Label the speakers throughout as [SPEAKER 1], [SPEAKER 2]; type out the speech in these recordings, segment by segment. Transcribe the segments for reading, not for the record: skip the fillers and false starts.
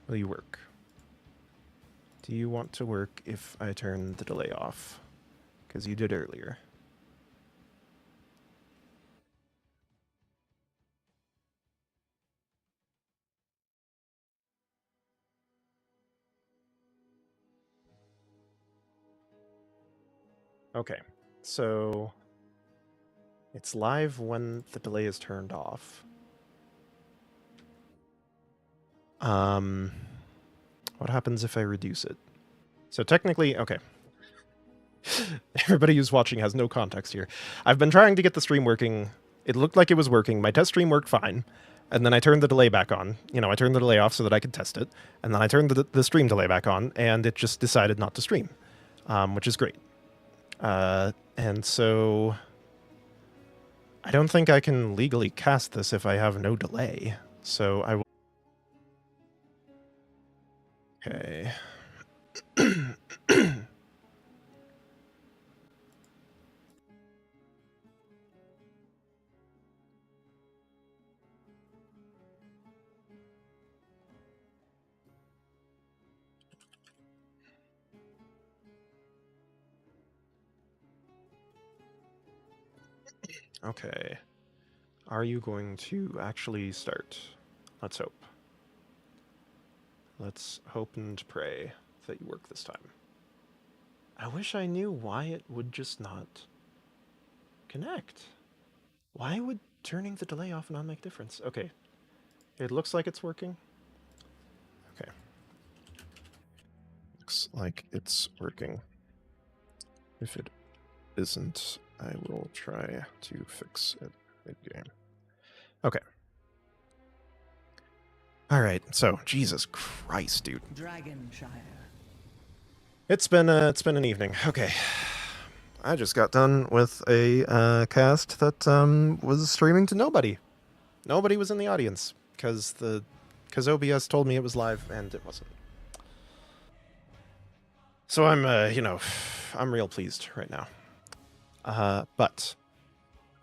[SPEAKER 1] will you work? Do you want to work if I turn the delay off? Because you did earlier. Okay, so it's live when the delay is turned off. What happens if I reduce it? So technically, okay. Everybody who's watching has no context here. I've been trying to get the stream working. It looked like it was working. My test stream worked fine. And then I turned the delay back on. You know, I turned the delay off so that I could test it. And then I turned the stream delay back on, and it just decided not to stream, which is great. And so I don't think I can legally cast this if I have no delay. So I will... Okay. Okay. Are you going to actually start? Let's hope. Let's hope and pray that you work this time. I wish I knew why it would just not connect. Why would turning the delay off and on make a difference? Okay. It looks like it's working. Okay. Looks like it's working. If it isn't, I will try to fix it mid-game. Okay. Alright, so, Jesus Christ, dude.
[SPEAKER 2] Dragonshire.
[SPEAKER 1] It's been an evening. Okay. I just got done with a cast that was streaming to nobody. Nobody was in the audience because OBS told me it was live and it wasn't. So I'm I'm real pleased right now. But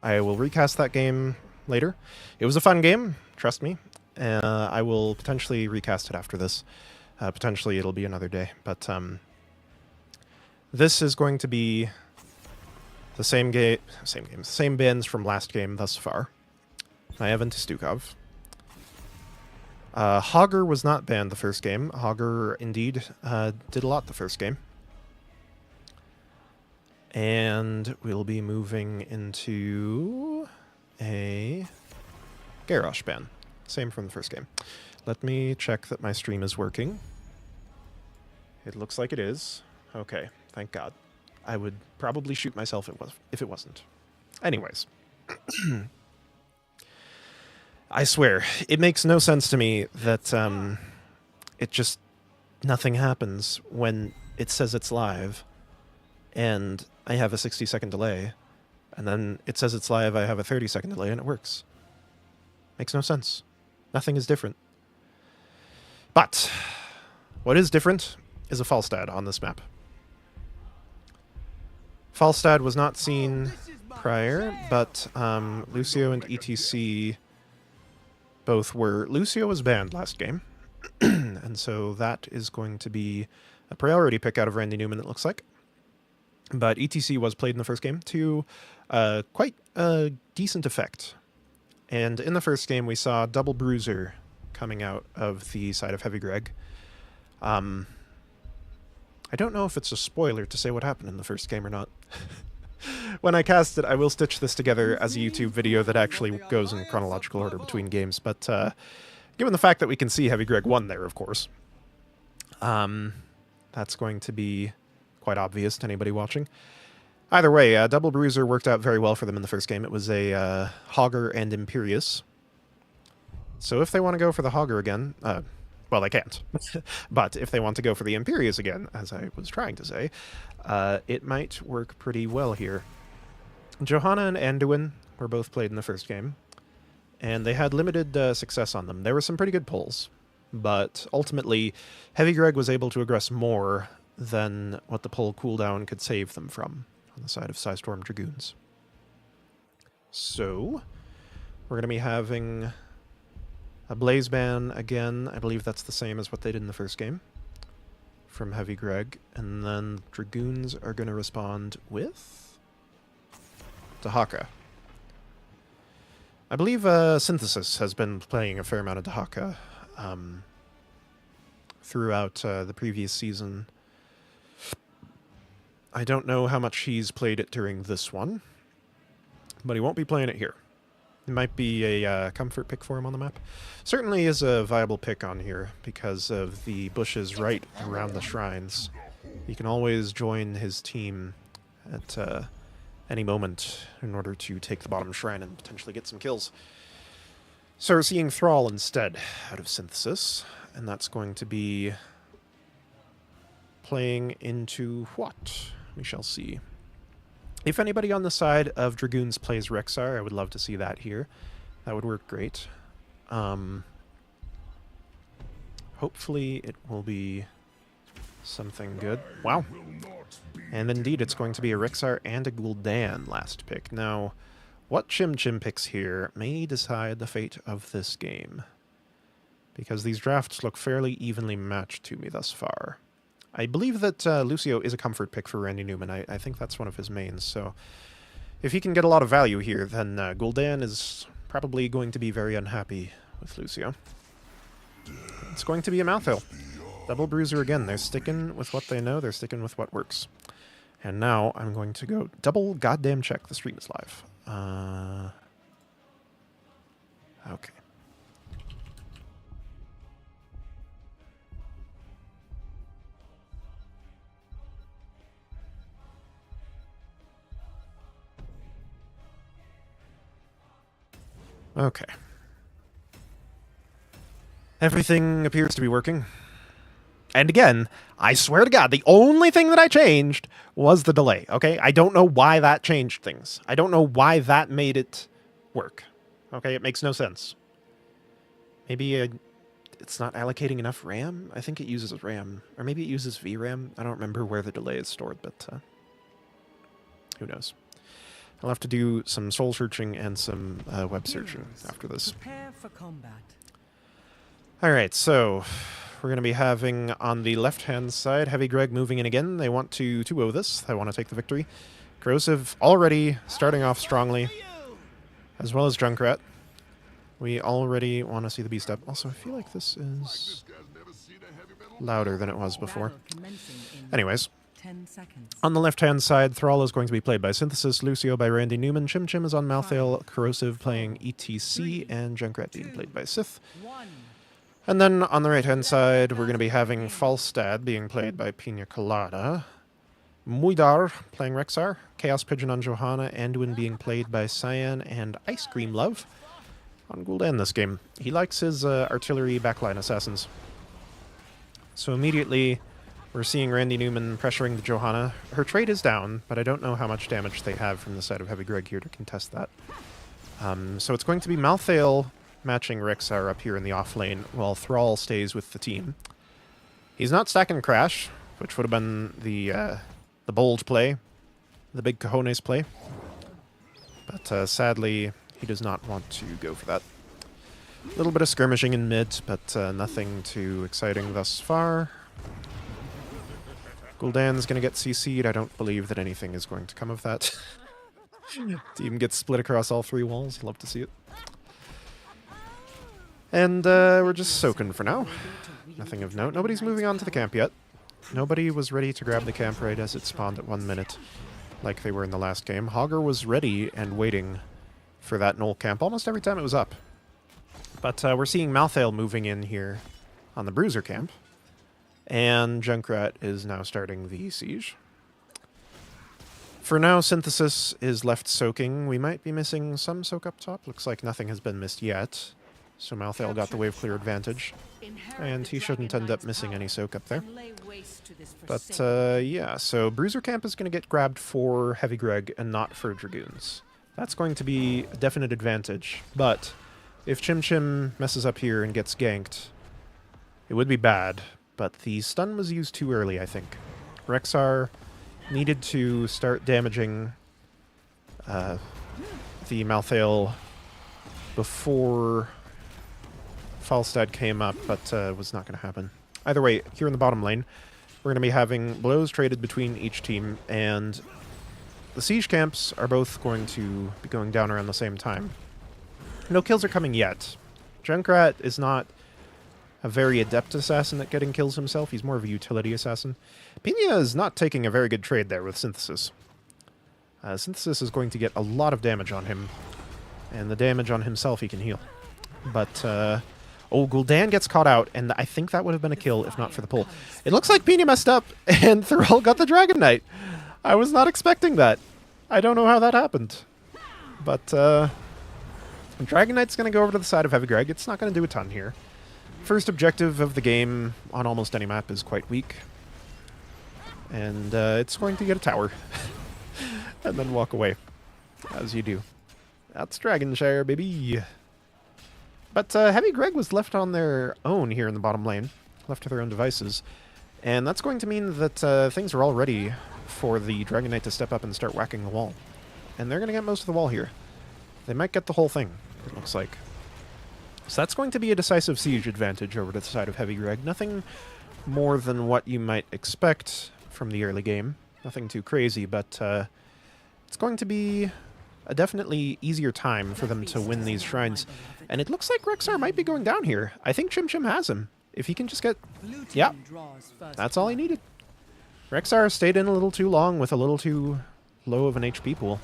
[SPEAKER 1] I will recast that game later. It was a fun game, trust me. I will potentially recast it after this. Potentially it'll be another day, but this is going to be the same bans from last game thus far. Evan Stukov. Hogger was not banned the first game. Hogger indeed did a lot the first game. And we'll be moving into a Garrosh ban. Same from the first game. Let me check that my stream is working. It looks like it is. Okay, thank God. I would probably shoot myself if it wasn't. Anyways. I swear, it makes no sense to me that it just... nothing happens when it says it's live, and I have a 60-second delay, and then it says it's live, I have a 30-second delay, and it works. Makes no sense. Nothing is different. But what is different is a Falstad on this map. Falstad was not seen prior, but Lucio and ETC both were. Lucio was banned last game, and so that is going to be a priority pick out of Randy Newman, it looks like. But ETC was played in the first game to quite a decent effect. And in the first game, we saw Double Bruiser coming out of the side of Heavy Greg. I don't know if it's a spoiler to say what happened in the first game or not. When I cast it, I will stitch this together as a YouTube video that actually goes in chronological order between games. But given the fact that we can see Heavy Greg won there, of course, that's going to be quite obvious to anybody watching. Either way, Double Bruiser worked out very well for them in the first game. It was a Hogger and Imperious. So if they want to go for the Hogger again, well, they can't. But if they want to go for the Imperious again, as I was trying to say, it might work pretty well here. Johanna and Anduin were both played in the first game, and they had limited success on them. There were some pretty good pulls, but ultimately, Heavy Greg was able to aggress more than what the pull cooldown could save them from on the side of Psistorm Dragoons. So, we're going to be having A Blaze Ban again, I believe that's the same as what they did in the first game from Heavy Greg. And then Dragoons are going to respond with Dahaka. I believe Synthesis has been playing a fair amount of Dahaka throughout the previous season. I don't know how much he's played it during this one, but he won't be playing it here. It might be a comfort pick for him on the map. Certainly is a viable pick on here because of the bushes right around the shrines. He can always join his team at any moment in order to take the bottom shrine and potentially get some kills. So we're seeing Thrall instead out of Synthesis, and that's going to be playing into what? We shall see. If anybody on the side of Dragoons plays Rexar, I would love to see that here. That would work great. Hopefully it will be something good. Wow. And indeed, it's going to be a Rexar and a Gul'dan last pick. Now, what Chim Chim picks here may decide the fate of this game, because these drafts look fairly evenly matched to me thus far. I believe that Lucio is a comfort pick for Randy Newman. I think that's one of his mains, so if he can get a lot of value here, then Gul'dan is probably going to be very unhappy with Lucio. It's going to be a Mouthhill. Double Bruiser again. They're sticking with what they know. They're sticking with what works. And now I'm going to go double goddamn check. The stream is live. Okay. Okay. Everything appears to be working. And again, I swear to God, the only thing that I changed was the delay, okay? I don't know why that changed things. I don't know why that made it work. Okay, it makes no sense. Maybe it's not allocating enough RAM? I think it uses RAM. Or maybe it uses VRAM. I don't remember where the delay is stored, but who knows. I'll have to do some soul searching and some web searching after this.
[SPEAKER 2] Prepare for combat.
[SPEAKER 1] All right, so we're going to be having on the left-hand side Heavy Greg moving in again. They want to 2-0 this. They want to take the victory. Corrosive already starting off strongly, as well as Junkrat. We already want to see the beast up. Also, I feel like this is louder than it was before. Anyways.
[SPEAKER 2] 10 seconds.
[SPEAKER 1] On the left-hand side, Thrall is going to be played by Synthesis, Lucio by Randy Newman, Chim Chim is on Malthael, Corrosive playing ETC, and Junkrat being played by Sith. And then on the right-hand side, we're going to be having Falstad being played by Pina Colada, Muidar playing Rexar, Chaos Pigeon on Johanna, Anduin being played by Cyan, and Ice Cream Love on Gul'dan this game. He likes his artillery backline assassins. So immediately, we're seeing Randy Newman pressuring the Johanna. Her trade is down, but I don't know how much damage they have from the side of Heavy Greg here to contest that. So it's going to be Malthael matching Rexar up here in the off lane, while Thrall stays with the team. He's not stacking Crash, which would have been the bold play, the big cojones play. But sadly, he does not want to go for that. A little bit of skirmishing in mid, but nothing too exciting thus far. Gul'dan's going to get CC'd. I don't believe that anything is going to come of that. Team gets split across all three walls. Love to see it. And we're just soaking for now. Nothing of note. Nobody's moving on to the camp yet. Nobody was ready to grab the camp right as it spawned at 1 minute, like they were in the last game. Hogger was ready and waiting for that Knoll camp almost every time it was up. But we're seeing Malthael moving in here on the Bruiser camp. And Junkrat is now starting the siege. For now, Synthesis is left soaking. We might be missing some soak up top. Looks like nothing has been missed yet. So Malthael got the wave clear advantage. And he shouldn't end up missing any soak up there. But yeah, so Bruiser camp is going to get grabbed for Heavy Greg and not for Dragoons. That's going to be a definite advantage. But if Chim Chim messes up here and gets ganked, it would be bad. But the stun was used too early, I think. Rexar needed to start damaging the Malthael before Falstad came up, but was not going to happen. Either way, here in the bottom lane, we're going to be having blows traded between each team, and the siege camps are both going to be going down around the same time. No kills are coming yet. Junkrat is not a very adept assassin at getting kills himself. He's more of a utility assassin. Pina is not taking a very good trade there with Synthesis. Synthesis is going to get a lot of damage on him, and the damage on himself he can heal. But, oh, Gul'dan gets caught out, and I think that would have been a kill if not for the pull. It looks like Pina messed up, and Thrall got the Dragon Knight. I was not expecting that. I don't know how that happened. But, Dragon Knight's going to go over to the side of Heavy Greg. It's not going to do a ton here. First objective of the game on almost any map is quite weak. And it's going to get a tower. And then walk away. As you do. That's Dragonshire, baby. But Heavy Greg was left on their own here in the bottom lane. Left to their own devices. And that's going to mean that things are all ready for the Dragon Knight to step up and start whacking the wall. And they're going to get most of the wall here. They might get the whole thing, it looks like. So that's going to be a decisive siege advantage over to the side of Heavy Greg. Nothing more than what you might expect from the early game. Nothing too crazy, but it's going to be a definitely easier time for them to win these shrines. And it looks like Rexar might be going down here. I think Chim Chim has him. If he can just get... Yeah, that's all he needed. Rexar stayed in a little too long with a little too low of an HP pool.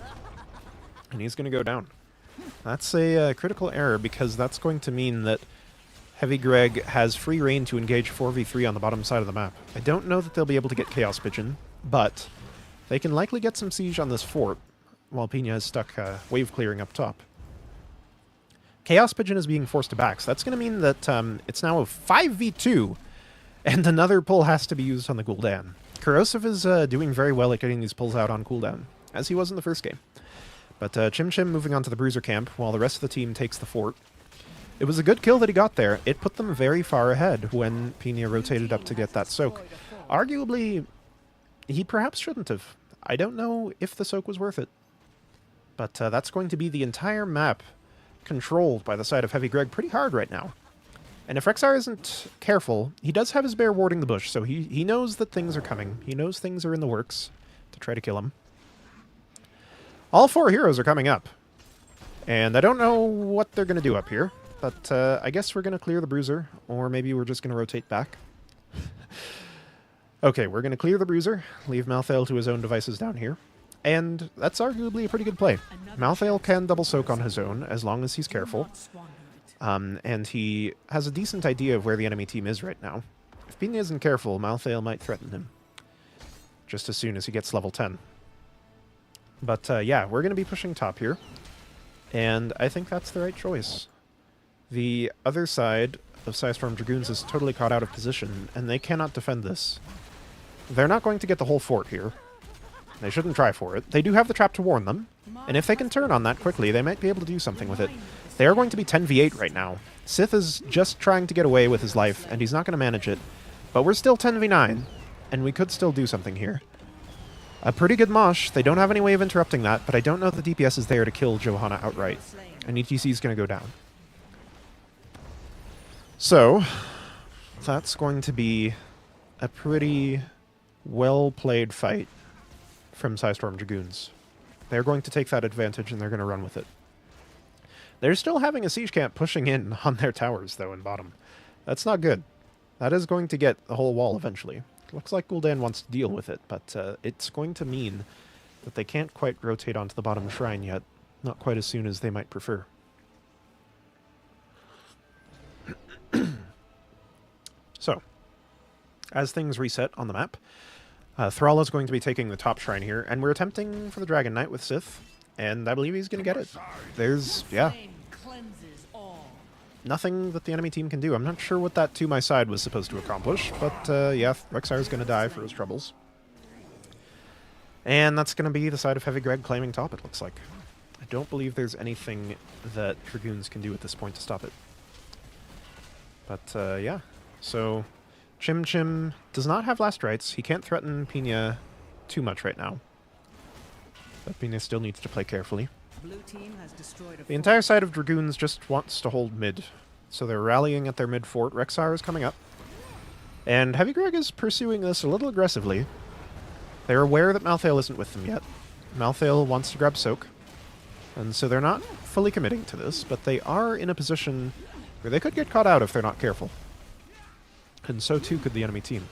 [SPEAKER 1] And he's going to go down. That's a critical error, because that's going to mean that Heavy Greg has free reign to engage 4v3 on the bottom side of the map. I don't know that they'll be able to get Chaos Pigeon, but they can likely get some siege on this fort, while Pina is stuck wave clearing up top. Chaos Pigeon is being forced to back, so that's going to mean that it's now a 5v2, and another pull has to be used on the Gul'dan. Corrosive is doing very well at getting these pulls out on cooldown, as he was in the first game. But Chim Chim moving on to the Bruiser camp, while the rest of the team takes the fort. It was a good kill that he got there. It put them very far ahead when Pina rotated up to get that soak. Arguably, he perhaps shouldn't have. I don't know if the soak was worth it. But that's going to be the entire map controlled by the side of Heavy Greg pretty hard right now. And if Rexar isn't careful, he does have his bear warding the bush, so he knows that things are coming. He knows things are in the works to try to kill him. All four heroes are coming up. And I don't know what they're going to do up here, but I guess we're going to clear the Bruiser, or maybe we're just going to rotate back. Okay, we're going to clear the Bruiser, leave Malthael to his own devices down here. And that's arguably a pretty good play. Malthael can double soak on his own, as long as he's careful. And he has a decent idea of where the enemy team is right now. If Pina isn't careful, Malthael might threaten him. Just as soon as he gets level 10. But yeah, we're going to be pushing top here. And I think that's the right choice. The other side of Psistorm Dragoons is totally caught out of position, and they cannot defend this. They're not going to get the whole fort here. They shouldn't try for it. They do have the trap to warn them, and if they can turn on that quickly, they might be able to do something with it. They are going to be 10v8 right now. Sith is just trying to get away with his life, and he's not going to manage it. But we're still 10v9, and we could still do something here. A pretty good mosh. They don't have any way of interrupting that, but I don't know that the DPS is there to kill Johanna outright. And ETC is going to go down. So, that's going to be a pretty well-played fight from Psistorm Dragoons. They're going to take that advantage and they're going to run with it. They're still having a siege camp pushing in on their towers, though, in bottom. That's not good. That is going to get the whole wall eventually. Looks like Gul'dan wants to deal with it, but it's going to mean that they can't quite rotate onto the bottom shrine yet. Not quite as soon as they might prefer. So, as things reset on the map, Thrall is going to be taking the top shrine here, and we're attempting for the Dragon Knight with Sith, and I believe he's going to get it. There's, yeah, nothing that the enemy team can do. I'm not sure what that to my side was supposed to accomplish, but yeah, Rexar's going to die for his troubles. And that's going to be the side of Heavy Greg claiming top, it looks like. I don't believe there's anything that Dragoons can do at this point to stop it. But yeah, so Chim Chim does not have last rights. He can't threaten Pina too much right now. But Pina still needs to play carefully.
[SPEAKER 2] Blue team has destroyed
[SPEAKER 1] The entire side of Dragoons just wants to hold mid. So they're rallying at their mid fort. Rexar is coming up. And Heavy Greg is pursuing this a little aggressively. They're aware that Malthael isn't with them yet. Malthael wants to grab Soak. And so they're not fully committing to this, but they are in a position where they could get caught out if they're not careful. And so too could the enemy team.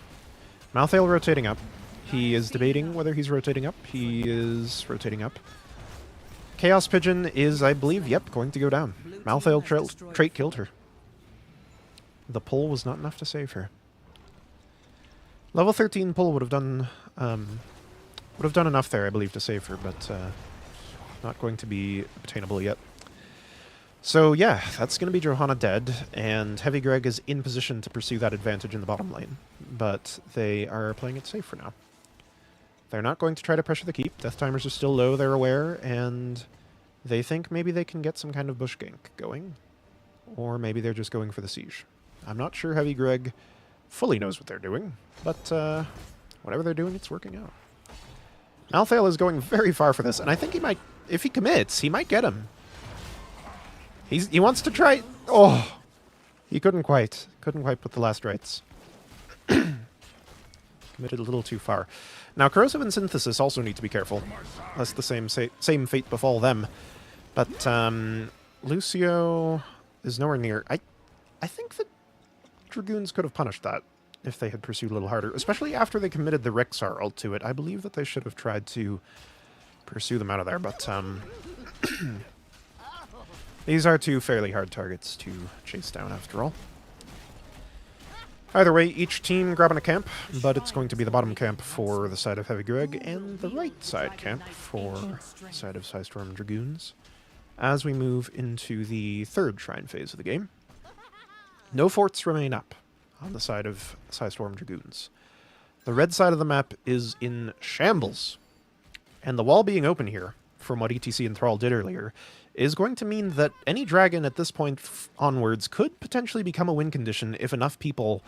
[SPEAKER 1] Malthael rotating up. He is debating whether he's rotating up. He is rotating up. Chaos Pigeon is, I believe, yep, going to go down. Malthael trait killed her. The pull was not enough to save her. Level 13 pull would have done enough there, I believe, to save her, but not going to be attainable yet. So yeah, that's going to be Johanna dead, and Heavy Greg is in position to pursue that advantage in the bottom lane, but they are playing it safe for now. They're not going to try to pressure the keep. Death timers are still low, they're aware, and they think maybe they can get some kind of bush gank going, or maybe they're just going for the siege. I'm not sure Heavy Greg fully knows what they're doing, but whatever they're doing, it's working out. Malthael is going very far for this, and I think he might, if he commits, he might get him. He wants to try. Oh, he couldn't quite put the last rites. Committed a little too far. Now, Corrosive and Synthesis also need to be careful, lest the same fate befall them. But Lucio is nowhere near. I think that Dragoons could have punished that if they had pursued a little harder, especially after they committed the Rexar ult to it. I believe that they should have tried to pursue them out of there, but these are two fairly hard targets to chase down after all. Either way, each team grabbing a camp, but it's going to be the bottom camp for the side of Heavy Greg and the right side camp for the side of Psistorm Dragoons as we move into the third shrine phase of the game. No forts remain up on the side of Psistorm Dragoons. The red side of the map is in shambles, and the wall being open here, from what ETC and Thrall did earlier, is going to mean that any dragon at this point onwards could potentially become a win condition if enough people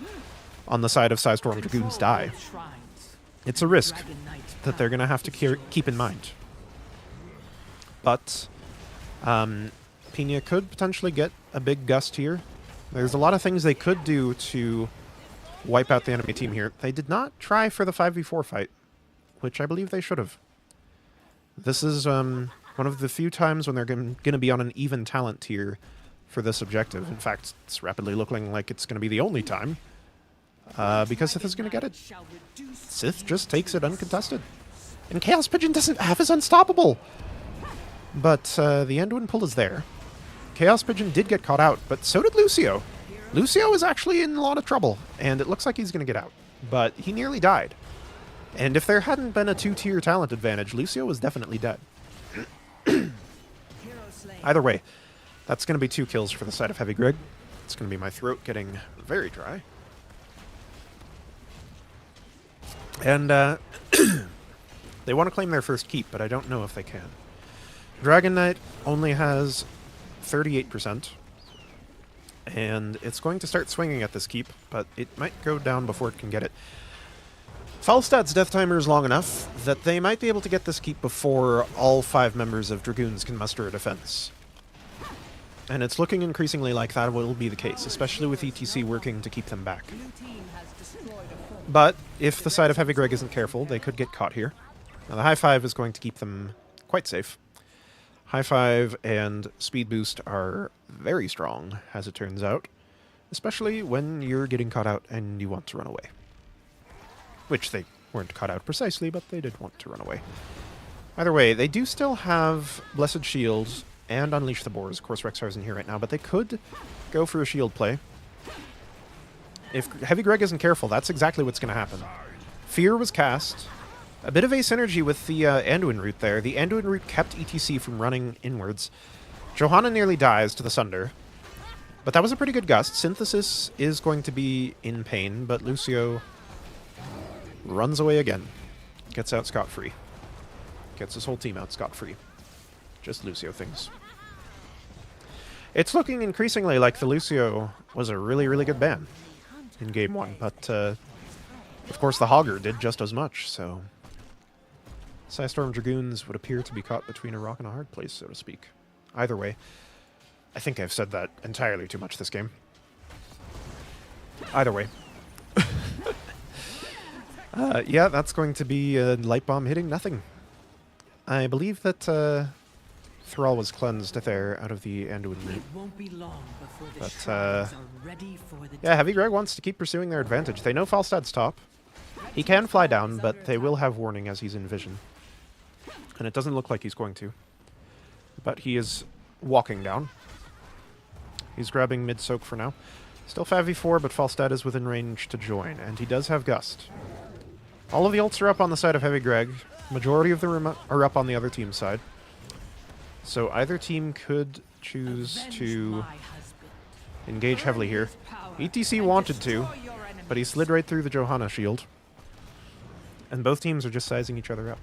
[SPEAKER 1] on the side of Psistorm Dragoons die. It's a risk that they're going to have to keep in mind. But Pina could potentially get a big gust here. There's a lot of things they could do to wipe out the enemy team here. They did not try for the 5v4 fight, which I believe they should have. This is one of the few times when they're going to be on an even talent tier for this objective. In fact, it's rapidly looking like it's going to be the only time, because Sith is going to get it. Sith just takes it uncontested. And Chaos Pigeon doesn't have his unstoppable! But the Anduin pull is there. Chaos Pigeon did get caught out, but so did Lucio. Lucio is actually in a lot of trouble, and it looks like he's going to get out. But he nearly died. And if there hadn't been a 2-tier talent advantage, Lucio was definitely dead. Either way, that's going to be 2 kills for the side of Heavy Greg. It's going to be my throat getting very dry. And they want to claim their first keep, but I don't know if they can. Dragon Knight only has 38%, and it's going to start swinging at this keep, but it might go down before it can get it. Falstad's death timer is long enough that they might be able to get this keep before all 5 members of Dragoons can muster a defense. And it's looking increasingly like that will be the case, especially with ETC working to keep them back. But if the side of Heavy Greg isn't careful, they could get caught here. Now the high 5 is going to keep them quite safe. High 5 and speed boost are very strong, as it turns out, especially when you're getting caught out and you want to run away. Which they weren't caught out precisely, but they did want to run away. Either way, they do still have Blessed Shield and Unleash the Boars. Of course, Rexar's in here right now, but they could go for a shield play. If Heavy Greg isn't careful, that's exactly what's going to happen. Fear was cast. A bit of asymmetry with the Anduin root there. The Anduin root kept ETC from running inwards. Johanna nearly dies to the Sunder. But that was a pretty good gust. Synthesis is going to be in pain, but Lucio runs away again. Gets out scot-free. Gets his whole team out scot-free. Just Lucio things. It's looking increasingly like the Lucio was a really, really good ban in Game 1, but of course the Hogger did just as much, so Psistorm Dragoons would appear to be caught between a rock and a hard place, so to speak. Either way, I think I've said that entirely too much this game. Either way. Yeah, that's going to be a light bomb hitting nothing. I believe that Thrall was cleansed there out of the Anduin meat.
[SPEAKER 2] It won't be long before the
[SPEAKER 1] But,
[SPEAKER 2] shrines are ready for the
[SPEAKER 1] yeah, Heavy Greg wants to keep pursuing their advantage. They know Falstad's top. He can fly down, but they will have warning as he's in vision. And it doesn't look like he's going to. But he is walking down. He's grabbing mid-soak for now. Still 5v4, but Falstad is within range to join, and he does have Gust. All of the ults are up on the side of Heavy Greg. Majority of them are up on the other team's side. So either team could choose to engage heavily here. ETC wanted to, but he slid right through the Johanna shield. And both teams are just sizing each other up.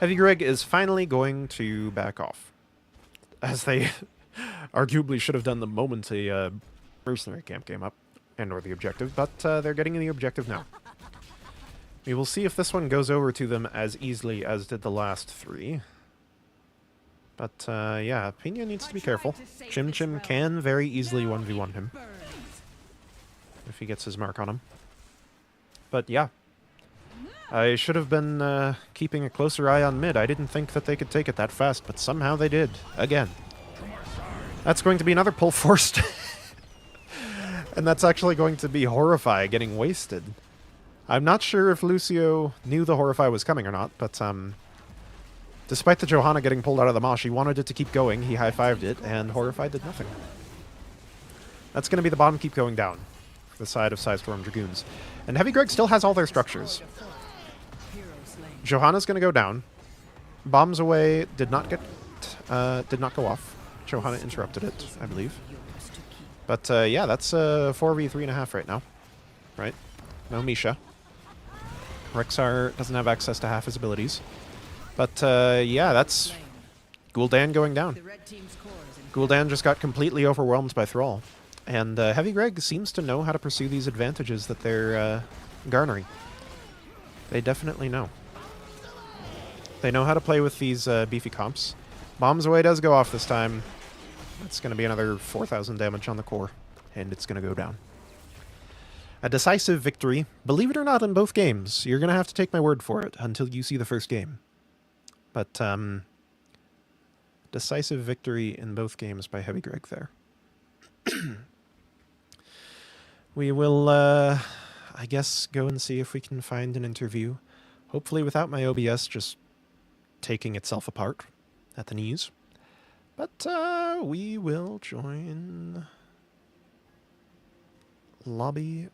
[SPEAKER 1] Heavy Greg is finally going to back off. As they arguably should have done the moment a mercenary camp came up, and or the objective, but they're getting the objective now. We will see if this one goes over to them as easily as did the last three. But yeah, Pina needs to be careful. Chim Chim can very easily 1v1 him if he gets his mark on him. But yeah, I should have been keeping a closer eye on mid. I didn't think that they could take it that fast, but somehow they did. Again. That's going to be another pull forced. And that's actually going to be Horrify getting wasted. I'm not sure if Lucio knew the Horrify was coming or not, but despite the Johanna getting pulled out of the mosh, he wanted it to keep going. He high-fived it, and Horrify did nothing. That's going to be the bottom keep going down for the side of Psistorm Dragoons. And Heavy Greg still has all their structures. Johanna's going to go down. Bombs away did not go off. Johanna interrupted it, I believe. But yeah, that's 4v3.5 right now. Right? No Misha. Rexar doesn't have access to half his abilities. But yeah, that's Gul'dan going down. Gul'dan just got completely overwhelmed by Thrall. And Heavy Greg seems to know how to pursue these advantages that they're garnering. They definitely know. They know how to play with these beefy comps. Bombs away does go off this time. It's going to be another 4,000 damage on the core, and it's going to go down. A decisive victory. Believe it or not, in both games. You're going to have to take my word for it until you see the first game. But, decisive victory in both games by Heavy Greg there. We will, I guess, go and see if we can find an interview. Hopefully without my OBS just taking itself apart at the knees. But we will join lobby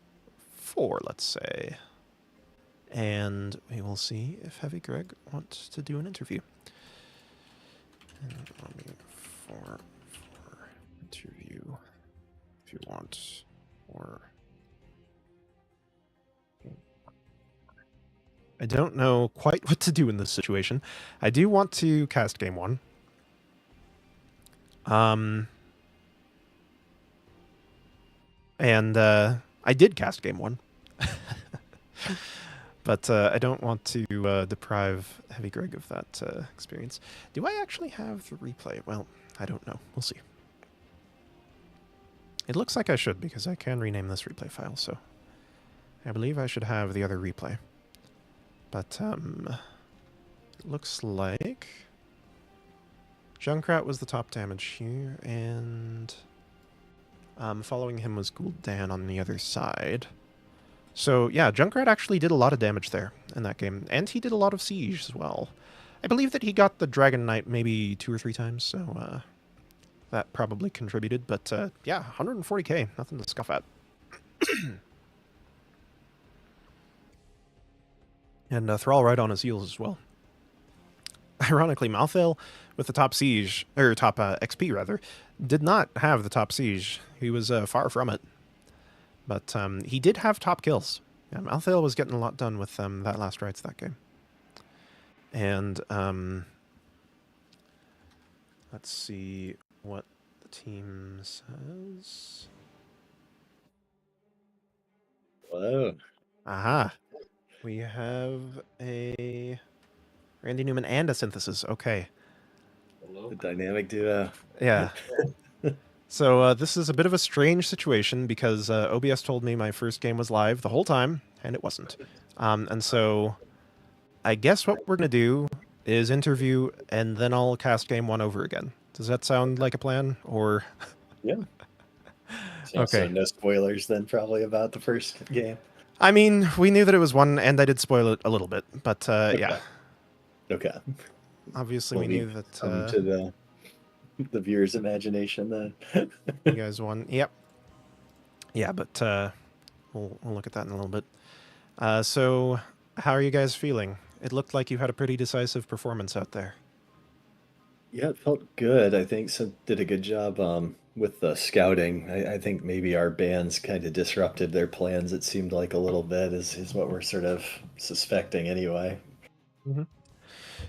[SPEAKER 1] 4, let's say. And we will see if Heavy Greg wants to do an interview. And lobby 4 for interview if you want. Or I don't know quite what to do in this situation. I do want to cast game 1. And I did cast game 1. But I don't want to deprive Heavy Greg of that experience. Do I actually have the replay? Well, I don't know. We'll see. It looks like I should, because I can rename this replay file, so I believe I should have the other replay. But it looks like Junkrat was the top damage here, and following him was Gul'dan on the other side. So yeah, Junkrat actually did a lot of damage there in that game, and he did a lot of siege as well. I believe that he got the Dragon Knight maybe 2 or 3 times, so that probably contributed. But yeah, 140k, nothing to scoff at. And Thrall right on his heels as well. Ironically, Malthael with the top siege, or top XP rather, did not have the top siege. He was far from it. But he did have top kills. Yeah, Malthael was getting a lot done with that last rights that game. And let's see what the team says.
[SPEAKER 3] Hello.
[SPEAKER 1] Aha. We have a Randy Newman and a synthesis. Okay.
[SPEAKER 3] Hello. The dynamic duo.
[SPEAKER 1] Yeah. So this is a bit of a strange situation because OBS told me my first game was live the whole time, and it wasn't. And so I guess what we're going to do is interview, and then I'll cast game one over again. Does that sound like a plan? Or
[SPEAKER 3] Yeah. So
[SPEAKER 1] okay.
[SPEAKER 3] no spoilers then, probably about the first game.
[SPEAKER 1] I mean, we knew that it was one, and I did spoil it a little bit, but yeah.
[SPEAKER 3] Okay.
[SPEAKER 1] Obviously,
[SPEAKER 3] We'll
[SPEAKER 1] we knew
[SPEAKER 3] leave some
[SPEAKER 1] that
[SPEAKER 3] to the viewer's imagination then.
[SPEAKER 1] you guys won. Yep. Yeah, but we'll look at that in a little bit. So, how are you guys feeling? It looked like you had a pretty decisive performance out there.
[SPEAKER 3] Yeah, it felt good. I think some did a good job with the scouting. I think maybe our bands kind of disrupted their plans, it seemed like a little bit, is what we're sort of suspecting anyway.
[SPEAKER 1] Mm-hmm.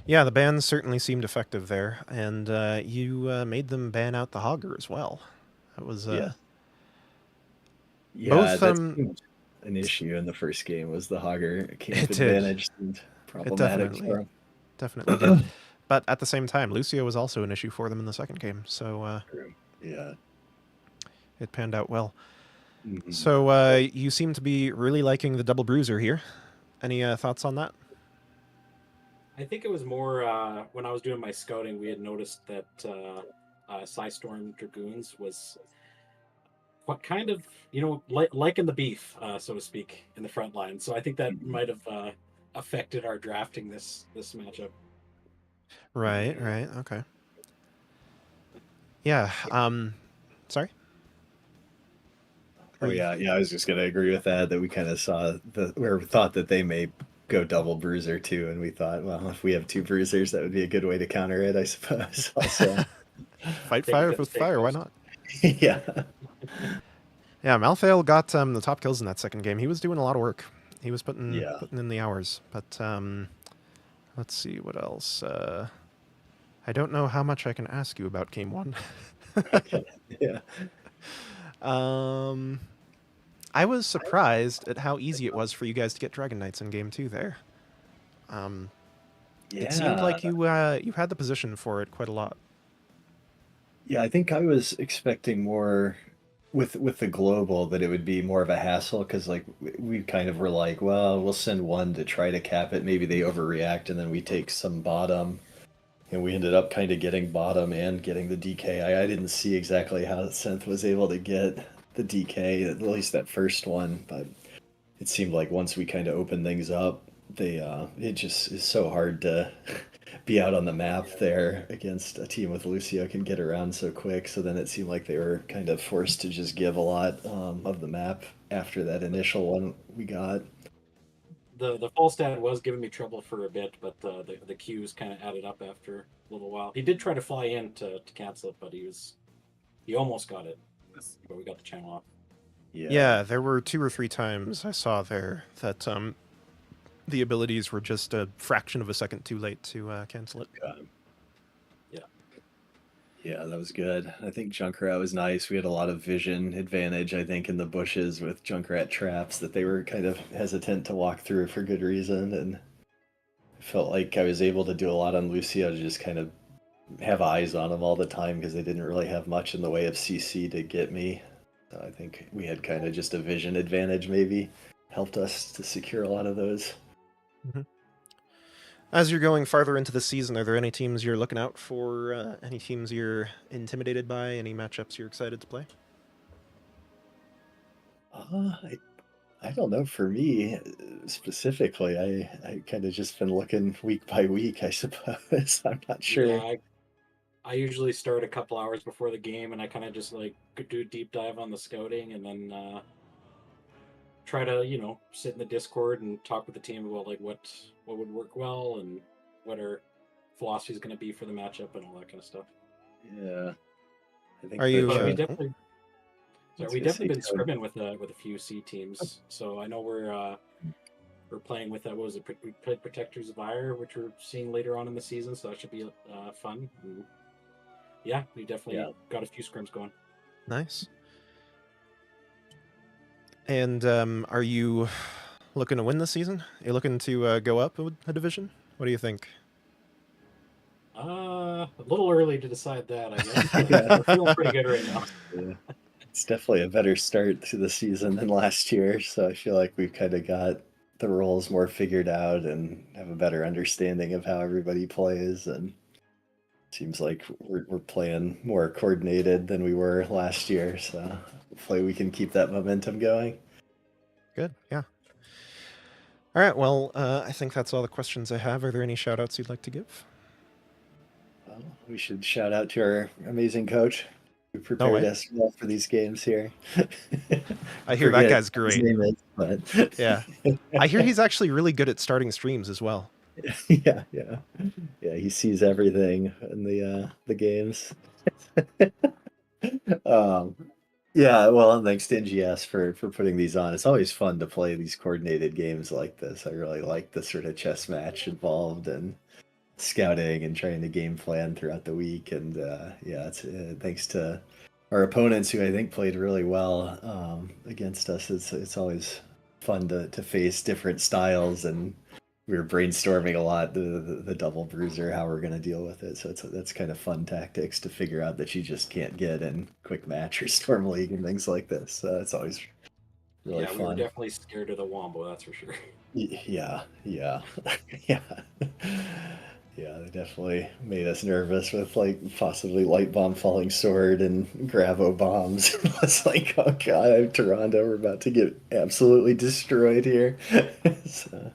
[SPEAKER 1] Yeah, the bans certainly seemed effective there, and you made them ban out the Hogger as well. That was
[SPEAKER 3] Yeah. Yeah,
[SPEAKER 1] both.
[SPEAKER 3] that seemed an issue in the first game was the Hogger camp
[SPEAKER 1] It did.
[SPEAKER 3] advantage seemed
[SPEAKER 1] It
[SPEAKER 3] problematic for them.
[SPEAKER 1] definitely did. But at the same time, Lucio was also an issue for them in the second game, so
[SPEAKER 3] Yeah.
[SPEAKER 1] it panned out well.
[SPEAKER 3] Mhm.
[SPEAKER 1] So you seem to be really liking the double bruiser here. Any thoughts on that?
[SPEAKER 4] I think it was more when I was doing my scouting, we had noticed that Psistorm Dragoons was what kind of, liking the beef, so to speak, in the front line. So I think that
[SPEAKER 3] Mhm.
[SPEAKER 4] might have affected our drafting this matchup.
[SPEAKER 1] Right, right, okay. Yeah, sorry?
[SPEAKER 3] Oh yeah, I was just gonna agree with that we kind of saw or thought that they may go double bruiser too, and we thought, well, if we have two bruisers, that would be a good way to counter it, I suppose. Also,
[SPEAKER 1] Fight
[SPEAKER 4] Take a
[SPEAKER 1] fire
[SPEAKER 4] bit
[SPEAKER 1] with
[SPEAKER 4] of
[SPEAKER 1] fire, why
[SPEAKER 4] steakhouse.
[SPEAKER 1] not?
[SPEAKER 3] yeah,
[SPEAKER 1] Yeah, Malthael got the top kills in that second game. He was doing a lot of work. He was putting
[SPEAKER 3] yeah,
[SPEAKER 1] in the hours. But let's see what else. I don't know how much I can ask you about game one.
[SPEAKER 3] okay, yeah,
[SPEAKER 1] um, I was surprised at how easy it was for you guys to get Dragon Knights in game two. There, it seemed
[SPEAKER 3] yeah,
[SPEAKER 1] like you had the position for it quite a lot.
[SPEAKER 3] yeah. I think I was expecting more with the global that it would be more of a hassle because like we kind of were like, well, we'll send one to try to cap it. Maybe they overreact, and then we take some bottom. And we ended up kind of getting bottom and getting the DK. I didn't see exactly how Synth was able to get the DK, at least that first one, but it seemed like once we kind of opened things up, it just is so hard to be out on the map there against a team with Lucio can get around so quick. So then it seemed like they were kind of forced to just give a lot of the map after that initial one we got.
[SPEAKER 4] The full stat was giving me trouble for a bit, but the queues kind of added up after a little while. He did try to fly in to cancel it, but he almost got it, but we got the channel off.
[SPEAKER 1] Yeah, there were 2 or 3 times I saw there that the abilities were just a fraction of a second too late to cancel it.
[SPEAKER 3] Yeah, that was good. I think Junkrat was nice. We had a lot of vision advantage, I think, in the bushes with Junkrat traps that they were kind of hesitant to walk through for good reason. And I felt like I was able to do a lot on Lucio to just kind of have eyes on him all the time because they didn't really have much in the way of CC to get me. So I think we had kind of just a vision advantage, maybe helped us to secure a lot of those.
[SPEAKER 1] Mm-hmm. As you're going farther into the season, are there any teams you're looking out for? Any teams you're intimidated by? Any matchups you're excited to play?
[SPEAKER 3] I don't know. For me specifically, I kind of just been looking week by week, I suppose. I'm not
[SPEAKER 4] Yeah,
[SPEAKER 3] sure.
[SPEAKER 4] I usually start a couple hours before the game, and I kind of just like do a deep dive on the scouting, and then try to sit in the Discord and talk with the team about like what would work well and what our philosophy is going to be for the matchup and all that kind of stuff.
[SPEAKER 3] Yeah, I
[SPEAKER 1] Are
[SPEAKER 3] think the
[SPEAKER 1] you?
[SPEAKER 4] But we
[SPEAKER 3] chunk.
[SPEAKER 4] definitely
[SPEAKER 3] I was
[SPEAKER 4] we
[SPEAKER 3] gonna
[SPEAKER 4] definitely
[SPEAKER 3] say
[SPEAKER 4] been
[SPEAKER 3] code.
[SPEAKER 4] scrimming with a few C teams. So I know we're playing with what was it? We played Protectors of Ire, which we're seeing later on in the season, so that should be fun. And yeah, we definitely
[SPEAKER 3] Yeah.
[SPEAKER 4] got a few scrims going.
[SPEAKER 1] Nice. And are you looking to win this season? Are you looking to go up a division? What do you think?
[SPEAKER 4] A little early to decide that, I guess.
[SPEAKER 3] Yeah.
[SPEAKER 4] We're feeling pretty good right now.
[SPEAKER 3] Yeah. It's definitely a better start to the season than last year, so I feel like we've kind of got the roles more figured out and have a better understanding of how everybody plays, and seems like we're playing more coordinated than we were last year, so hopefully we can keep that momentum going.
[SPEAKER 1] Good, yeah. All right, well, I think that's all the questions I have. Are there any shout outs you'd like to give?
[SPEAKER 3] Well, we should shout out to our amazing coach who
[SPEAKER 1] No
[SPEAKER 3] prepared
[SPEAKER 1] way.
[SPEAKER 3] us well for these games here.
[SPEAKER 1] I hear that
[SPEAKER 3] Forget
[SPEAKER 1] guy's
[SPEAKER 3] what his
[SPEAKER 1] great.
[SPEAKER 3] name is, but
[SPEAKER 1] Yeah. I hear he's actually really good at starting streams as well.
[SPEAKER 3] yeah, yeah, yeah. He sees everything in the games. um, yeah, well, thanks to NGS for putting these on. It's always fun to play these coordinated games like this. I really like the sort of chess match involved and scouting and trying to game plan throughout the week. And yeah, it's thanks to our opponents who I think played really well against us. It's always fun to face different styles, and we were brainstorming a lot the double bruiser, how we're going to deal with it. So that's kind of fun tactics to figure out that you just can't get in quick match or storm league and things like this. So it's always really
[SPEAKER 4] Yeah, we were
[SPEAKER 3] fun.
[SPEAKER 4] definitely scared of the Wombo, that's for sure.
[SPEAKER 3] Yeah, yeah, yeah. Yeah, they definitely made us nervous with like possibly light bomb falling sword and gravo bombs. It's like, oh god, Toronto, we're about to get absolutely destroyed here. So,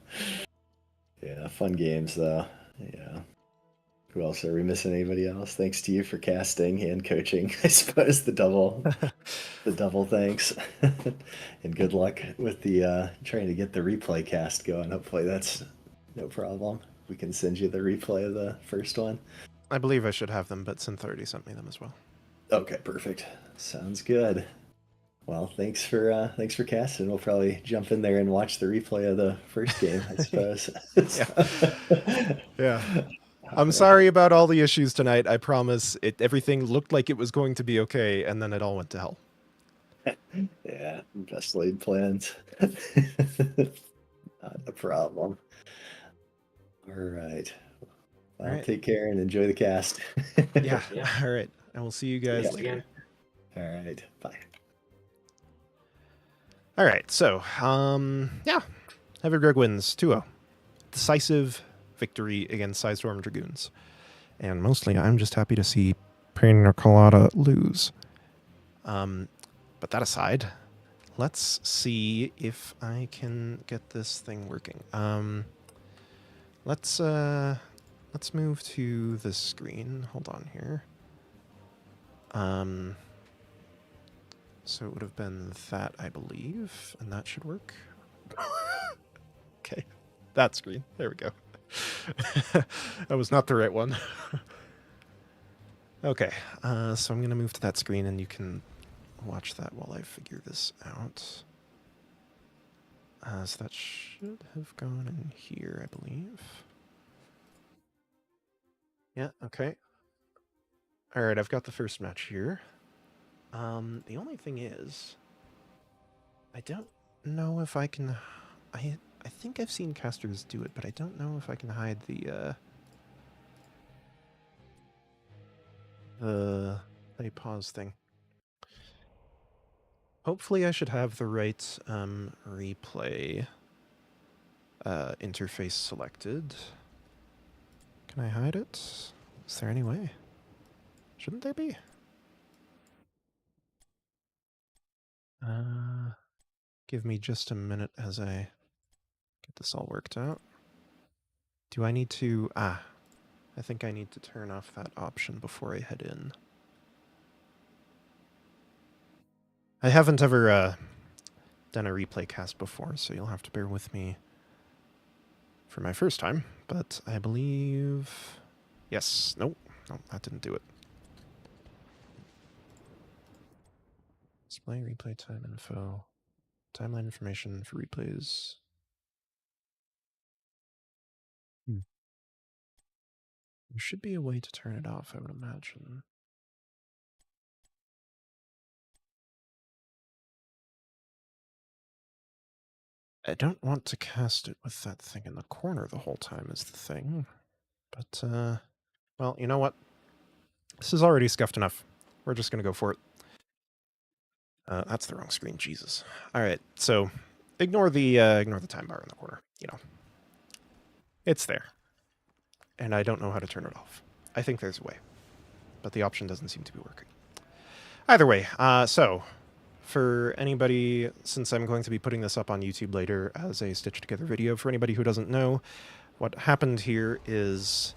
[SPEAKER 3] yeah, fun games though. Yeah. Who else are we missing? Anybody else? Thanks to you for casting and coaching. I suppose the double thanks. And good luck with the trying to get the replay cast going. Hopefully that's no problem. We can send you the replay of the first one.
[SPEAKER 1] I believe I should have them, but Synth already sent me them as well.
[SPEAKER 3] Okay, perfect. Sounds good. Well, thanks for casting. We'll probably jump in there and watch the replay of the first game, I suppose.
[SPEAKER 1] Yeah. I'm sorry about all the issues tonight. I promise everything looked like it was going to be okay, and then it all went to hell.
[SPEAKER 3] Yeah, best laid plans. Not a problem. All right. Well,
[SPEAKER 1] All right.
[SPEAKER 3] take care and enjoy the cast.
[SPEAKER 1] Yeah.
[SPEAKER 4] Yeah.
[SPEAKER 1] All right. And we'll see you guys
[SPEAKER 3] Yeah.
[SPEAKER 1] later.
[SPEAKER 4] Again.
[SPEAKER 3] All right. Bye.
[SPEAKER 1] All right. So, yeah. Heavy Greg wins 2-0. Decisive victory against Psistorm Dragoons. And mostly, I'm just happy to see Pina Colada lose. But that aside, let's see if I can get this thing working. Let's move to the screen. Hold on here. So it would have been that, I believe, and that should work. Okay, that screen. There we go. That was not the right one. Okay, so I'm going to move to that screen, and you can watch that while I figure this out. So that should have gone in here, I believe. Yeah, okay. All right, I've got the first match here. The only thing is, I don't know if I can... I think I've seen casters do it, but I don't know if I can hide the play pause thing. Hopefully I should have the right replay interface selected. Can I hide it? Is there any way? Shouldn't there be? Give me just a minute as I get this all worked out. Do I need to... I think I need to turn off that option before I head in. I haven't ever done a replay cast before, so you'll have to bear with me for my first time, but I believe... Yes. Nope. Nope, that didn't do it. Display replay time info. Timeline information for replays. There should be a way to turn it off, I would imagine. I don't want to cast it with that thing in the corner the whole time is the thing, but Well, you know what? This is already scuffed enough. We're just going to go for it. That's the wrong screen. Jesus. All right. So ignore the time bar in the corner. You know, it's there, and I don't know how to turn it off. I think there's a way, but the option doesn't seem to be working. Either way, so for anybody, since I'm going to be putting this up on YouTube later as a stitched together video, for anybody who doesn't know, what happened here is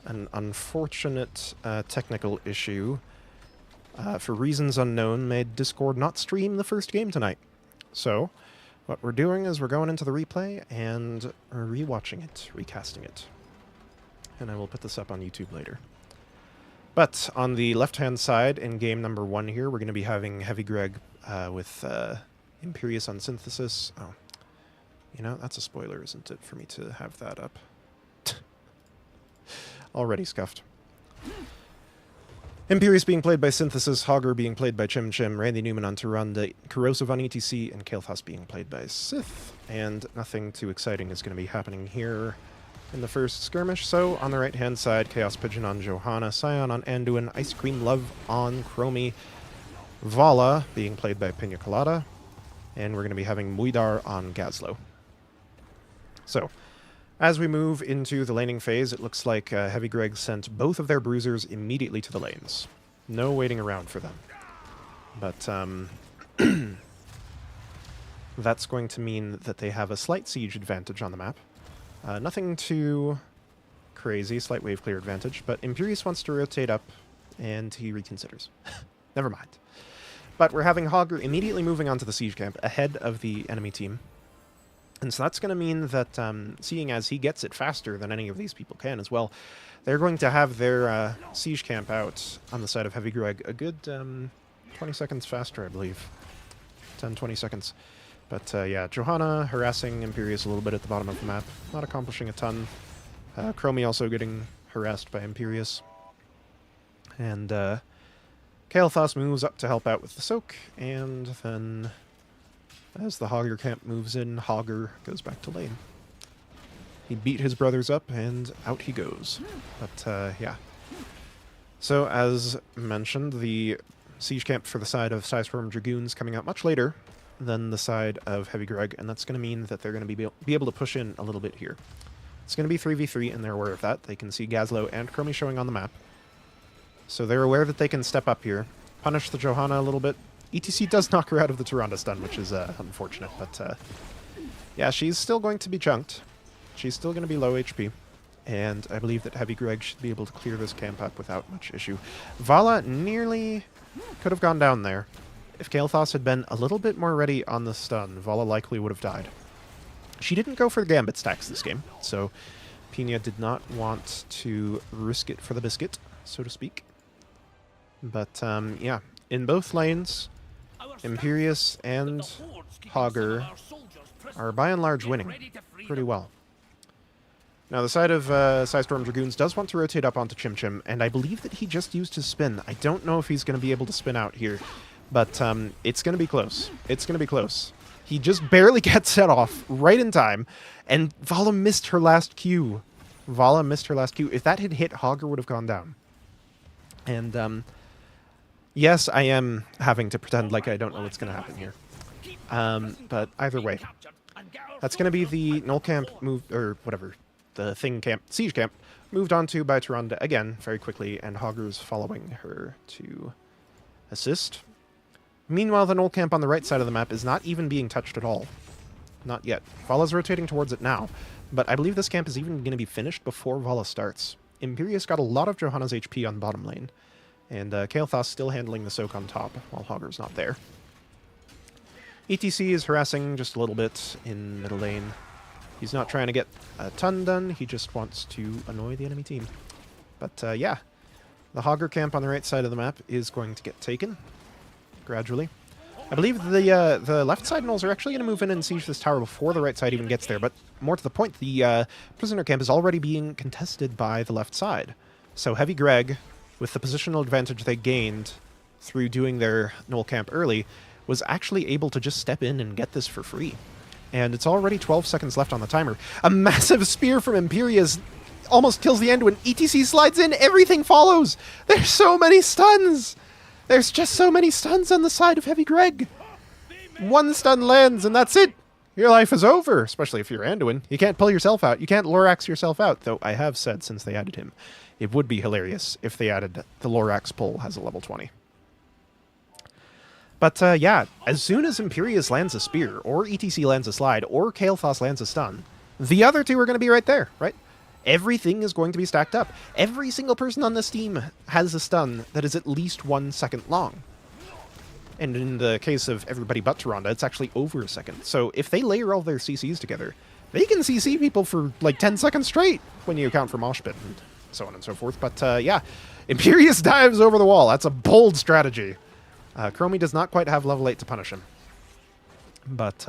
[SPEAKER 1] an unfortunate technical issue, for reasons unknown, made Discord not stream the first game tonight. So what we're doing is we're going into the replay and rewatching it, recasting it. And I will put this up on YouTube later. But on the left-hand side, in game number 1 here, we're going to be having Heavy Greg with Imperius on Synthesis. Oh, you know, that's a spoiler, isn't it, for me to have that up? Already scuffed. Imperius being played by Synthesis, Hogger being played by Chim Chim, Randy Newman on Tyrande, Corrosive on ETC, and Kael'thas being played by Sith. And nothing too exciting is going to be happening here in the first skirmish. So on the right-hand side, Chaos Pigeon on Johanna, Scion on Anduin, Ice Cream Love on Chromie, Vala being played by Pina Colada, and we're going to be having Muidar on Gazlo. So, as we move into the laning phase, it looks like Heavy Greg sent both of their bruisers immediately to the lanes. No waiting around for them. But that's going to mean that they have a slight siege advantage on the map. Nothing too crazy, slight wave clear advantage, but Imperius wants to rotate up, and he reconsiders. Never mind. But we're having Hogger immediately moving onto the siege camp ahead of the enemy team. And so that's going to mean that, seeing as he gets it faster than any of these people can as well, they're going to have their siege camp out on the side of Heavy Greg a good 20 seconds faster, I believe. 10, 20 seconds. But yeah, Johanna harassing Imperius a little bit at the bottom of the map, not accomplishing a ton. Chromie also getting harassed by Imperius. And Kael'thas moves up to help out with the soak, and then as the Hogger camp moves in, Hogger goes back to lane. He beat his brothers up, and out he goes. But yeah. So as mentioned, the siege camp for the side of Psistorm Dragoons coming out much later than the side of Heavy Greg, and that's going to mean that they're going to be able to push in a little bit here. It's going to be 3v3, and they're aware of that. They can see Gazlo and Chromie showing on the map. So they're aware that they can step up here, punish the Johanna a little bit. ETC does knock her out of the Tyrande stun, which is unfortunate, but yeah, she's still going to be chunked. She's still going to be low HP, and I believe that Heavy Greg should be able to clear this camp up without much issue. Vala nearly could have gone down there. If Kael'thas had been a little bit more ready on the stun, Vala likely would have died. She didn't go for the Gambit stacks this game, so Pina did not want to risk it for the biscuit, so to speak. But yeah, in both lanes, Imperius and Hogger are by and large winning pretty well. Now the side of Psistorm Dragoons does want to rotate up onto Chim Chim, and I believe that he just used his spin. I don't know if he's going to be able to spin out here, but it's going to be close. It's going to be close. He just barely gets set off right in time, and Vala missed her last Q. Vala missed her last Q. If that had hit, Hogger would have gone down. And yes, I am having to pretend like I don't know what's going to happen here. But either way, that's going to be the null camp move, or whatever, the thing camp, siege camp, moved on to by Tyrande again very quickly, and Hogger's following her to assist. Meanwhile, the null camp on the right side of the map is not even being touched at all. Not yet. Vala's rotating towards it now, but I believe this camp is even going to be finished before Vala starts. Imperius got a lot of Johanna's HP on bottom lane, and Kael'thas still handling the soak on top while Hogger's not there. ETC is harassing just a little bit in middle lane. He's not trying to get a ton done, he just wants to annoy the enemy team. But yeah, the Hogger camp on the right side of the map is going to get taken gradually. I believe the left side nulls are actually going to move in and siege this tower before the right side even gets there, but more to the point, the prisoner camp is already being contested by the left side. So Heavy Greg, with the positional advantage they gained through doing their null camp early, was actually able to just step in and get this for free. And it's already 12 seconds left on the timer. A massive spear from Imperius almost kills the Anduin. ETC slides in, everything follows. There's so many stuns. There's just so many stuns on the side of Heavy Greg. One stun lands and that's it. Your life is over, especially if you're Anduin. You can't pull yourself out. You can't Lorax yourself out, though I have said since they added him, it would be hilarious if they added the Lorax pull as a level 20. But yeah, as soon as Imperius lands a spear, or ETC lands a slide, or Kael'thas lands a stun, the other two are going to be right there, right? Everything is going to be stacked up. Every single person on this team has a stun that is at least 1 second long. And in the case of everybody but Tyrande, it's actually over a second. So if they layer all their CCs together, they can CC people for like 10 seconds straight when you account for Mosh Pit and so on and so forth. But yeah, Imperius dives over the wall. That's a bold strategy. Chromie does not quite have level 8 to punish him. But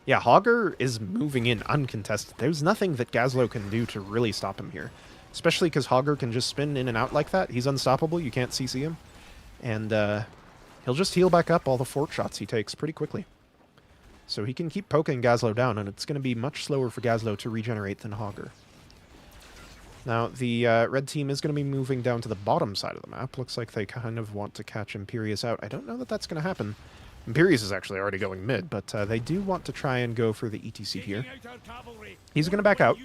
[SPEAKER 1] yeah, Hogger is moving in uncontested. There's nothing that Gazlo can do to really stop him here. Especially because Hogger can just spin in and out like that. He's unstoppable. You can't CC him. And he'll just heal back up all the fort shots he takes pretty quickly. So he can keep poking Gazlo down, and it's going to be much slower for Gazlo to regenerate than Hogger. Now, the red team is going to be moving down to the bottom side of the map. Looks like they kind of want to catch Imperius out. I don't know that that's going to happen. Imperius is actually already going mid, but they do want to try and go for the ETC here. He's going to back out,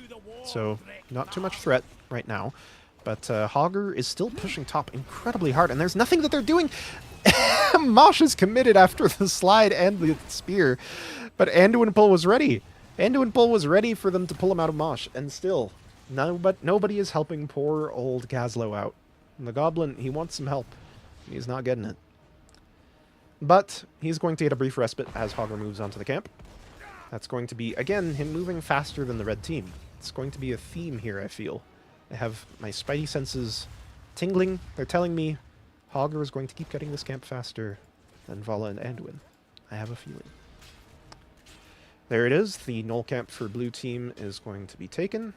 [SPEAKER 1] so not too much threat right now. But Hogger is still pushing top incredibly hard, and there's nothing that they're doing. Mosh is committed after the slide and the spear, but Anduin Pull was ready. Anduin Pull was ready for them to pull him out of Mosh, and still, nobody is helping poor old Gazlo out. And the Goblin, he wants some help. He's not getting it. But he's going to get a brief respite as Hogger moves onto the camp. That's going to be, again, him moving faster than the red team. It's going to be a theme here, I feel. I have my spidey senses tingling. They're telling me Hogger is going to keep getting this camp faster than Vala and Anduin. I have a feeling. There it is. The null camp for blue team is going to be taken.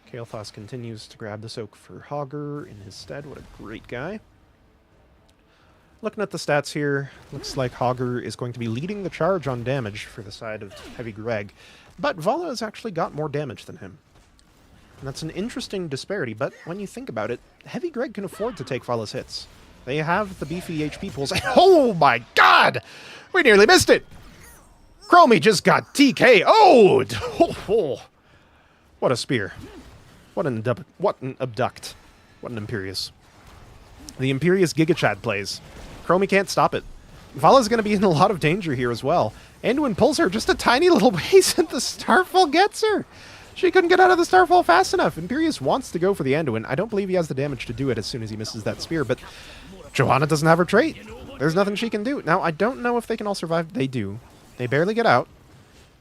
[SPEAKER 1] Kael'thas continues to grab the soak for Hogger in his stead. What a great guy. Looking at the stats here, looks like Hogger is going to be leading the charge on damage for the side of Heavy Greg, but Vala has actually got more damage than him. And that's an interesting disparity, but when you think about it, Heavy Greg can afford to take Vala's hits. They have the beefy HP pools. Oh my god! We nearly missed it! Chromie just got TKO'd! Oh, what a spear. What an abduct. What an Imperius. The Imperius Giga Chad plays. Chromie can't stop it. Vala's going to be in a lot of danger here as well. Anduin pulls her just a tiny little ways and the Starfall gets her. She couldn't get out of the Starfall fast enough. Imperius wants to go for the Anduin. I don't believe he has the damage to do it as soon as he misses that spear, but Johanna doesn't have her trait. There's nothing she can do. Now, I don't know if they can all survive. They do. They barely get out.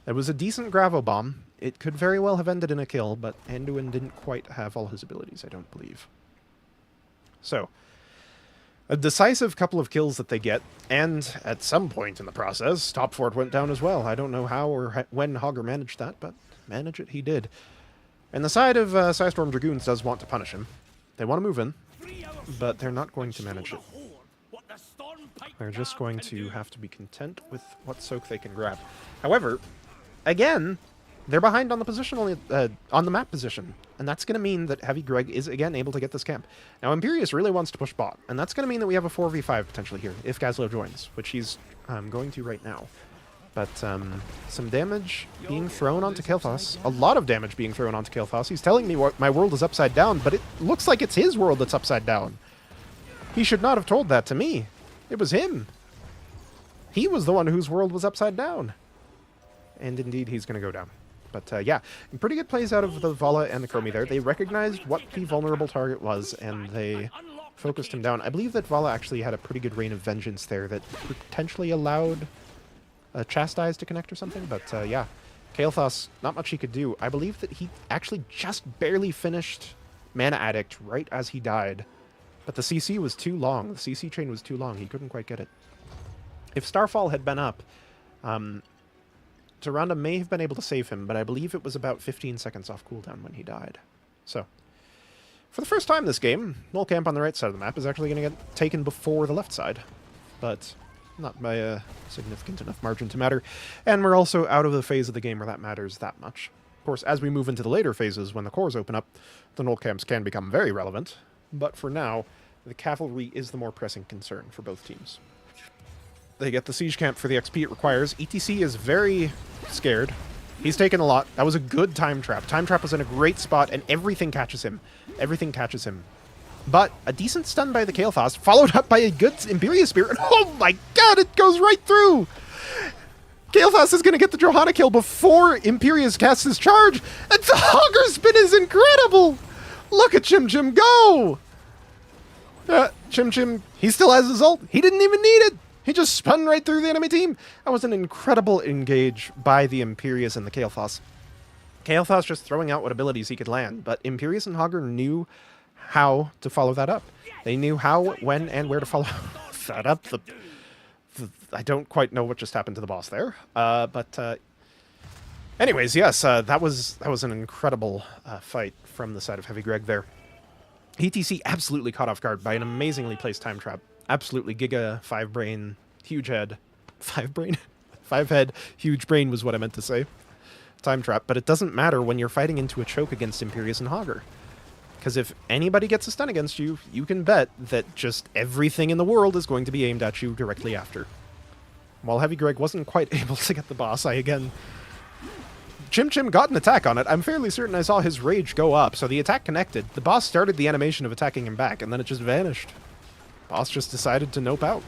[SPEAKER 1] It was a decent Gravo Bomb. It could very well have ended in a kill, but Anduin didn't quite have all his abilities, I don't believe. So, a decisive couple of kills that they get, and at some point in the process, top fort went down as well. I don't know how or when Hogger managed that, but manage it he did. And the side of Psistorm Dragoons does want to punish him. They want to move in, but they're not going to manage it. They're just going to have to be content with what soak they can grab. However, again, they're behind on the position on the map position, and that's going to mean that Heavy Greg is again able to get this camp. Now, Imperius really wants to push bot, and that's going to mean that we have a 4v5 potentially here if Gazlo joins, which he's going to right now. But some damage being thrown onto Kael'thas, a lot of damage being thrown onto Kael'thas. He's telling me what my world is upside down, but it looks like it's his world that's upside down. He should not have told that to me. It was him. He was the one whose world was upside down. And indeed, he's going to go down. But yeah, pretty good plays out of the Vala and the Chromie there. They recognized what the vulnerable target was, and they focused him down. I believe that Vala actually had a pretty good Rain of Vengeance there that potentially allowed Chastise to connect or something. But yeah, Kael'thas, not much he could do. I believe that he actually just barely finished Mana Addict right as he died. But the CC was too long. The CC chain was too long. He couldn't quite get it. If Starfall had been up, Tyrande may have been able to save him, but I believe it was about 15 seconds off cooldown when he died. So, for the first time this game, null camp on the right side of the map is actually going to get taken before the left side. But not by a significant enough margin to matter. And we're also out of the phase of the game where that matters that much. course, as we move into the later phases, when the cores open up, the null camps can become very relevant. But for now, the cavalry is the more pressing concern for both teams. They get the siege camp for the XP it requires. ETC is very scared. He's taken a lot. That was a good time trap. Time trap was in a great spot, and everything catches him. Everything catches him. But a decent stun by the Kael'thas, followed up by a good Imperious Spear. And oh my god, it goes right through! Kael'thas is going to get the Johanna kill before Imperious casts his charge, and the Hogger spin is incredible! Look at Chim Chim go! Chim Chim, he still has his ult. He didn't even need it! He just spun right through the enemy team. That was an incredible engage by the Imperious and the Kael'thas. Kael'thas just throwing out what abilities he could land, but Imperious and Hogger knew how to follow that up. They knew how, when, and where to follow that up. I don't quite know what just happened to the boss there, but anyways, yes, that was an incredible fight from the side of Heavy Greg there. ETC absolutely caught off guard by an amazingly placed time trap. Absolutely Giga 5 brain, huge head. 5 brain? 5 head, huge brain was what I meant to say. Time trap, but it doesn't matter when you're fighting into a choke against Imperious and Hogger. Because if anybody gets a stun against you, you can bet that just everything in the world is going to be aimed at you directly after. While Heavy Greg wasn't quite able to get the boss, Chim Chim got an attack on it. I'm fairly certain I saw his rage go up, so the attack connected. The boss started the animation of attacking him back, and then it just vanished. Boss just decided to nope out.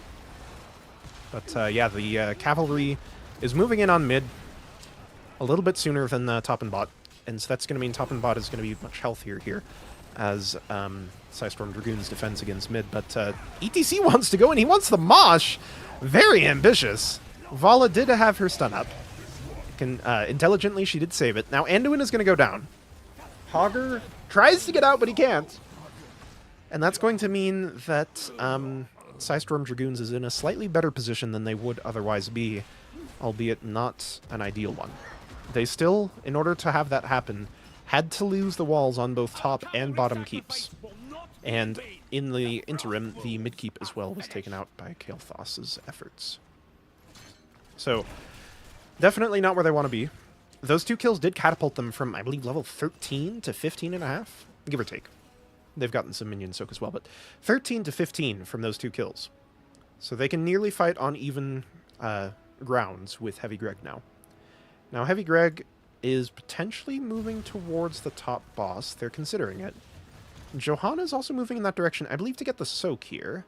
[SPEAKER 1] But yeah, the cavalry is moving in on mid a little bit sooner than top and bot, and so that's going to mean top and bot is going to be much healthier here as Psistorm Dragoons defends against mid. But ETC wants to go in. He wants the Mosh. Very ambitious. Vala did have her stun up. Intelligently, she did save it. Now Anduin is going to go down. Hogger tries to get out, but he can't. And that's going to mean that Psistorm Dragoons is in a slightly better position than they would otherwise be, albeit not an ideal one. They still, in order to have that happen, had to lose the walls on both top and bottom keeps. And in the interim, the mid keep as well was taken out by Kael'thas' efforts. So, definitely not where they want to be. Those 2 kills did catapult them from, I believe, level 13 to 15.5, give or take. They've gotten some minion soak as well, but 13 to 15 from those 2 kills. So they can nearly fight on even grounds with Heavy Greg now. Now, Heavy Greg is potentially moving towards the top boss. They're considering it. Johanna is also moving in that direction, I believe, to get the soak here.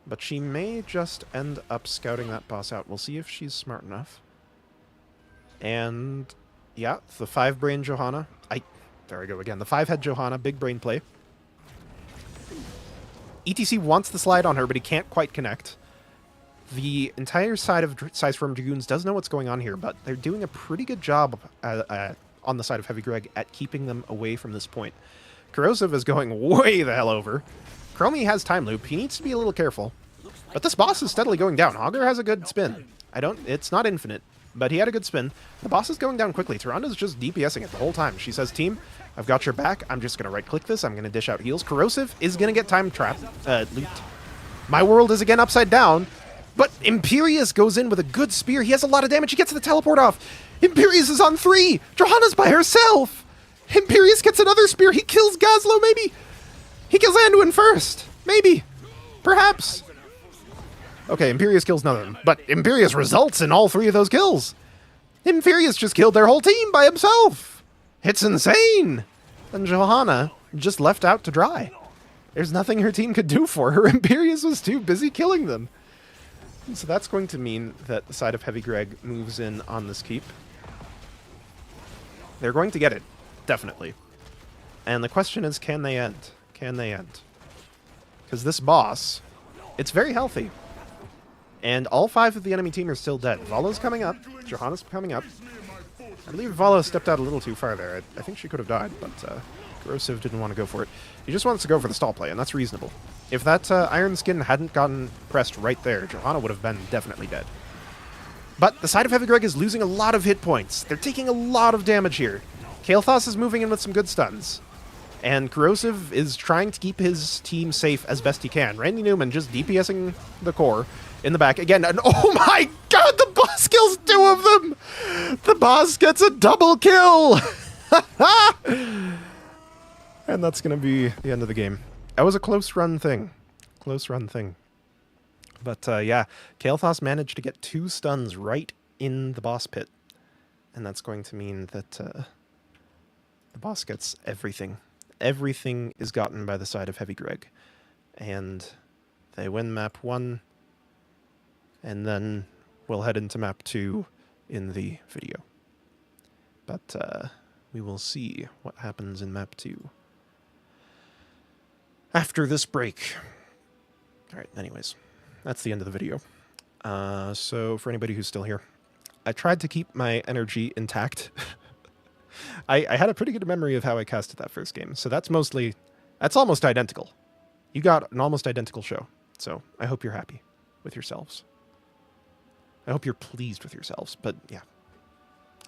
[SPEAKER 1] But she may just end up scouting that boss out. We'll see if she's smart enough. And, yeah, the 5-brain Johanna. There I go again. The 5-head Johanna, big brain play. ETC wants the slide on her, but he can't quite connect. The entire side of Psistorm Dragoons does know what's going on here, but they're doing a pretty good job on the side of Heavy Greg at keeping them away from this point. Corrosive is going way the hell over. Chromie has time loop. He needs to be a little careful. But this boss is steadily going down. Hogger has a good spin. It's not infinite, but he had a good spin. The boss is going down quickly. Tyranda's just DPSing it the whole time. She says, team, I've got your back. I'm just going to right-click this. I'm going to dish out heals. Corrosive is going to get time trap looped. My world is again upside down, but Imperious goes in with a good spear. He has a lot of damage. He gets the teleport off. Imperious is on 3. Johanna's by herself. Imperious gets another spear. He kills Gazlo, maybe. He kills Anduin first. Maybe. Perhaps. Okay, Imperious kills none of them, but Imperious results in all 3 of those kills. Imperious just killed their whole team by himself. It's insane. And Johanna just left out to dry. There's nothing her team could do for her. Imperious was too busy killing them. And so that's going to mean that the side of Heavy Greg moves in on this keep. They're going to get it. Definitely. And the question is, can they end? Can they end? Because this boss, it's very healthy. And all 5 of the enemy team are still dead. Vala's coming up. Johanna's coming up. I believe Vala stepped out a little too far there. I think she could have died, but Corrosive didn't want to go for it. He just wants to go for the stall play, and that's reasonable. If that Iron Skin hadn't gotten pressed right there, Johanna would have been definitely dead. But the side of Heavy Greg is losing a lot of hit points. They're taking a lot of damage here. Kael'thas is moving in with some good stuns. And Corrosive is trying to keep his team safe as best he can. Randy Newman just DPSing the core in the back. Again, and oh my god, the boss kills 2 of them! The boss gets a double kill! And that's going to be the end of the game. That was a close run thing. Close run thing. But yeah, Kael'thas managed to get 2 stuns right in the boss pit. And that's going to mean that the boss gets everything. Everything is gotten by the side of Heavy Greg. And they win map 1. And then we'll head into map 2 in the video. But we will see what happens in map 2 after this break. Alright, anyways. That's the end of the video. So for anybody who's still here, I tried to keep my energy intact. I had a pretty good memory of how I casted that first game, so that's almost identical. You got an almost identical show, so I hope you're happy with yourselves. I hope you're pleased with yourselves, but yeah.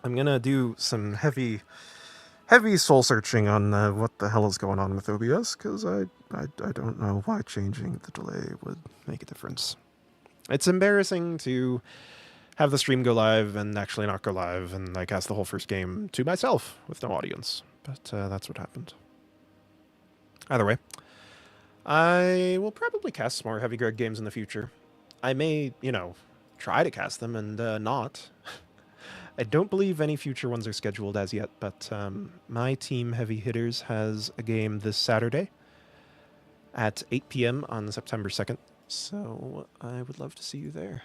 [SPEAKER 1] I'm gonna do some heavy soul searching on what the hell is going on with OBS, because I don't know why changing the delay would make a difference. It's embarrassing to have the stream go live and actually not go live, and I cast the whole first game to myself with no audience. But that's what happened. Either way, I will probably cast some more Heavy Greg games in the future. I may, try to cast them and not. I don't believe any future ones are scheduled as yet, but my team Heavy Hitters has a game this Saturday at 8 p.m. on September 2nd, so I would love to see you there.